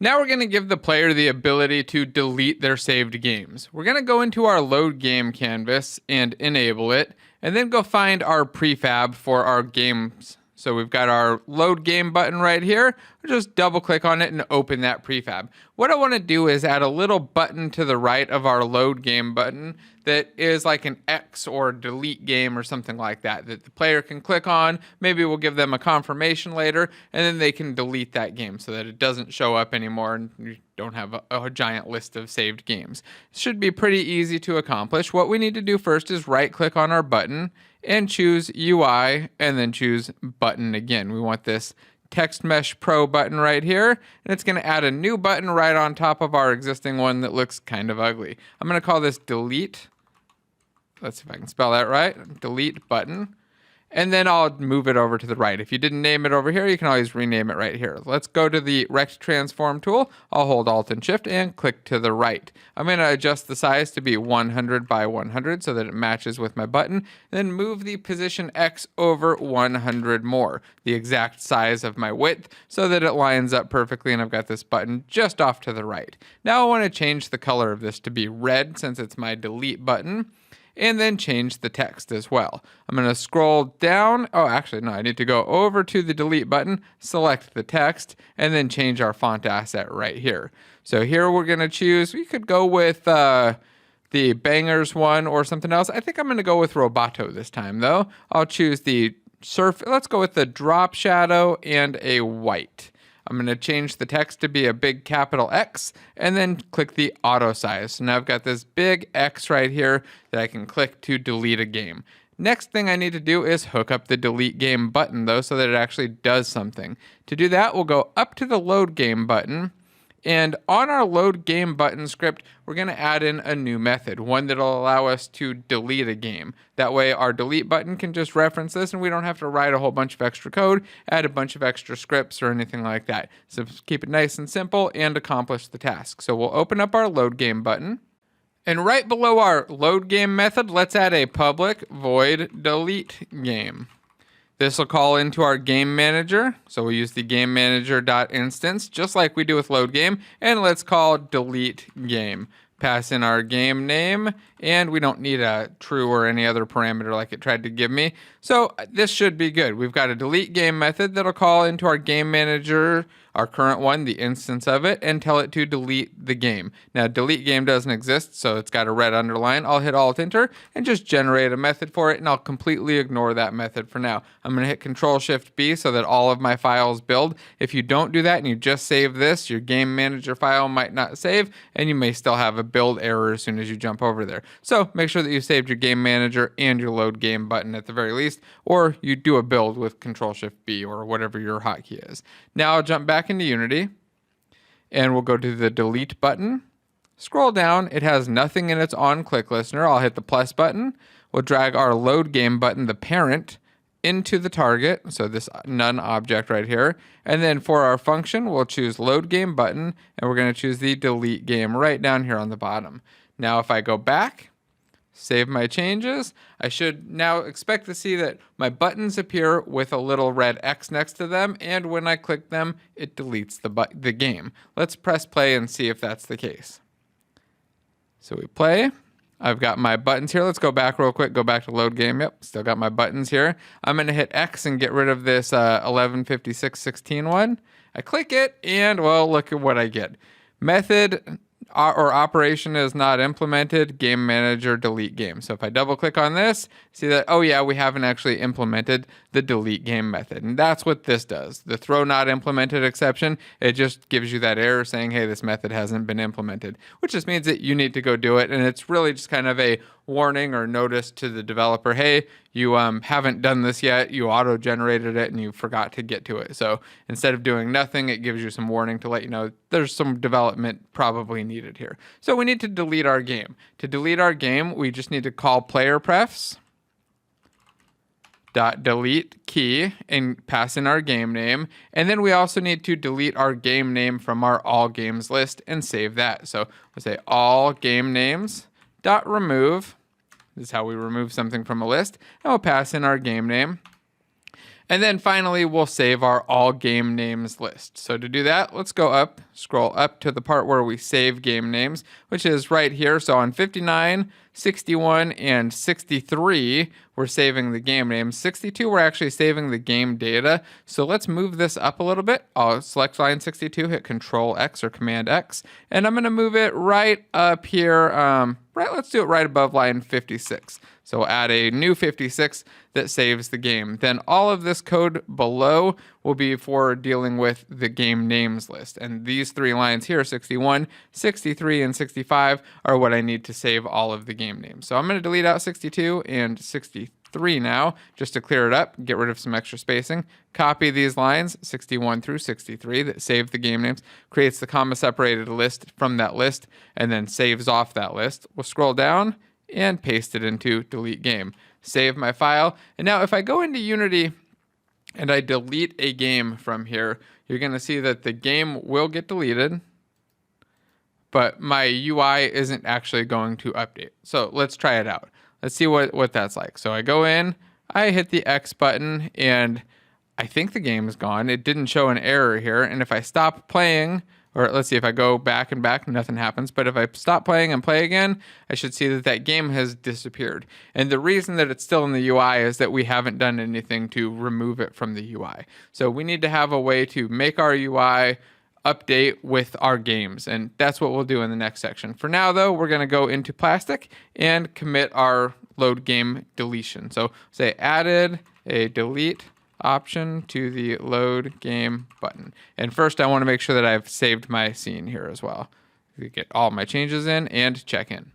Now we're going to give the player the ability to delete their saved games. We're going to go into our load game canvas and enable it, and then go find our prefab for our games. So we've got our load game button right here. We'll just double click on it and open that prefab. What I want to do is add a little button to the right of our load game button that is like an X or delete game or something like that the player can click on. Maybe we'll give them a confirmation later, and then they can delete that game so that it doesn't show up anymore and you don't have a giant list of saved games. It should be pretty easy to accomplish. What we need to do first is right click on our button and choose UI and then choose button again. We want this Text Mesh Pro button right here, and it's going to add a new button right on top of our existing one that looks kind of ugly. I'm going to call this delete. Let's see if I can spell that right. Delete button. And then I'll move it over to the right. If you didn't name it over here, you can always rename it right here. Let's go to the Rect Transform tool. I'll hold Alt and Shift and click to the right. I'm going to adjust the size to be 100 by 100 so that it matches with my button. Then move the position X over 100 more, the exact size of my width, so that it lines up perfectly and I've got this button just off to the right. Now I want to change the color of this to be red since it's my delete button, and then change the text as well. I'm going to scroll down. Oh, actually, no, I need to go over to the delete button, select the text, and then change our font asset right here. So here we're going to choose, we could go with the Bangers one or something else. I think I'm going to go with Roboto this time, though. I'll choose the let's go with the drop shadow and a white. I'm going to change the text to be a big capital X and then click the auto size. So now I've got this big X right here that I can click to delete a game. Next thing I need to do is hook up the delete game button though so that it actually does something. To do that, we'll go up to the load game button. And on our load game button script, we're going to add in a new method, one that'll allow us to delete a game. That way our delete button can just reference this and we don't have to write a whole bunch of extra code, add a bunch of extra scripts or anything like that. So keep it nice and simple and accomplish the task. So we'll open up our load game button. And right below our load game method, let's add a public void delete game. This will call into our game manager. So we'll use the game manager.instance, just like we do with load game. And let's call delete game. Pass in our game name, and we don't need a true or any other parameter like it tried to give me. So this should be good. We've got a delete game method that'll call into our game manager, our current one, the instance of it, and tell it to delete the game. Now, delete game doesn't exist, so it's got a red underline. I'll hit Alt Enter and just generate a method for it, and I'll completely ignore that method for now. I'm going to hit Control Shift B so that all of my files build. If you don't do that and you just save this, your game manager file might not save, and you may still have a build error as soon as you jump over there. So make sure that you saved your game manager and your load game button at the very least, or you do a build with Control Shift B or whatever your hotkey is. Now I'll jump back into Unity and we'll go to the delete button. Scroll down, it has nothing in its on click listener. I'll hit the plus button. We'll drag our load game button, the parent, into the target, so this none object right here. And then for our function, we'll choose load game button, and we're going to choose the delete game right down here on the bottom. Now if I go back, save my changes, I should now expect to see that my buttons appear with a little red X next to them, and when I click them, it deletes the game. Let's press play and see if that's the case. So we play. I've got my buttons here. Let's go back real quick. Go back to load game. Yep, still got my buttons here. I'm going to hit X and get rid of this 115616 one. I click it, and well, look at what I get. Method or operation is not implemented, game manager delete game. So if I double click on this, see that, oh yeah, we haven't actually implemented the delete game method. And that's what this does. The throw not implemented exception, it just gives you that error saying, hey, this method hasn't been implemented, which just means that you need to go do it. And it's really just kind of a warning or notice to the developer, hey, you haven't done this yet, you auto-generated it and you forgot to get to it. So instead of doing nothing, it gives you some warning to let you know there's some development probably needed here. So we need to delete our game. To delete our game, we just need to call playerprefs .delete key and pass in our game name. And then we also need to delete our game name from our all games list and save that. So we'll say all game names dot remove. This is how we remove something from a list. And we'll pass in our game name. And then finally, we'll save our all game names list. So to do that, let's go up, scroll up to the part where we save game names, which is right here. So on 59, 61, and 63, we're saving the game names. 62, we're actually saving the game data. So let's move this up a little bit. I'll select line 62, hit Control X or Command X, and I'm going to move it right up here. Let's do it right above line 56. So we'll add a new 56 that saves the game. Then all of this code below will be for dealing with the game names list. And these three lines here, 61, 63, and 65, are what I need to save all of the game names. So I'm going to delete out 62 and 63 now, just to clear it up, get rid of some extra spacing. Copy these lines, 61 through 63, that save the game names, creates the comma separated list from that list, and then saves off that list. We'll scroll down and paste it into delete game. Save my file. And now if I go into Unity and I delete a game from here, you're going to see that the game will get deleted, but my UI isn't actually going to update. So let's try it out. Let's see what that's like. So I go in, I hit the X button, and I think the game is gone. It didn't show an error here. And if I stop playing, or let's see, if I go back and back, nothing happens. But if I stop playing and play again, I should see that that game has disappeared. And the reason that it's still in the UI is that we haven't done anything to remove it from the UI. So we need to have a way to make our UI update with our games. And that's what we'll do in the next section. For now, though, we're going to go into Plastic and commit our load game deletion. So say added a delete option to the load game button. And first I want to make sure that I've saved my scene here as well. We get all my changes in and check in.